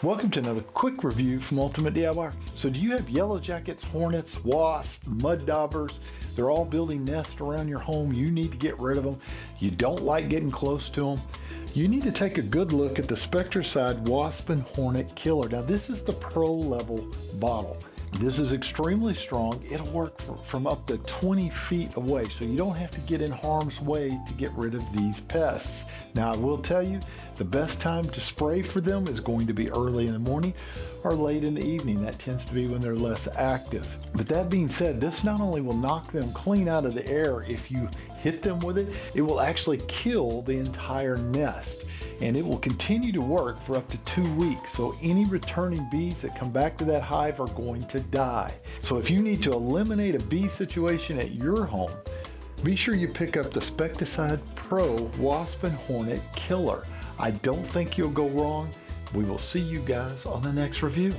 Welcome to another quick review from Ultimate DIY. So do you have yellow jackets, hornets, wasps, mud daubers? They're all building nests around your home. You need to get rid of them. You don't like getting close to them. You need to take a good look at the Spectracide Wasp and Hornet Killer. Now this is the pro level bottle. This is extremely strong. It'll work from up to 20 feet away, so you don't have to get in harm's way to get rid of these pests. Now I will tell you, the best time to spray for them is going to be early in the morning or late in the evening. That tends to be when they're less active. But that being said, this not only will knock them clean out of the air if you hit them with it, it will actually kill the entire nest. And it will continue to work for up to 2 weeks. So any returning bees that come back to that hive are going to die. So if you need to eliminate a bee situation at your home, be sure you pick up the Spectracide PRO Wasp and Hornet Killer. I don't think you'll go wrong. We will see you guys on the next review.